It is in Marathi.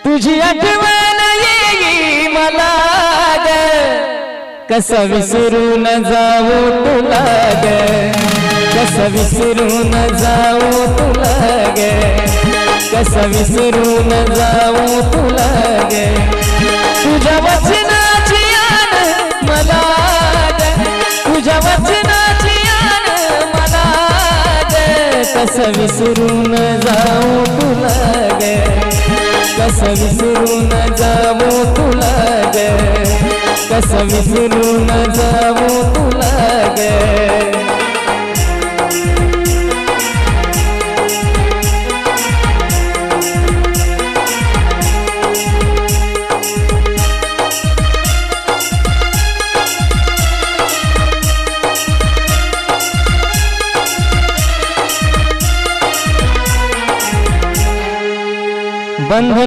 तुझी आठवण येई मला ग, कसं विसरून जाऊ तुला ग, कसं विसरून जाऊ तुला ग, कसं विसरून जाऊ तुला ग। तुझ्या वचनाची आण मला ग, तुझ्या वचनाची आण मला ग, कसं विसरून जाऊ तुला ग, कसं विसरून जाऊ तुला ग, कसं विसरून जाऊ तुला ग। बंधन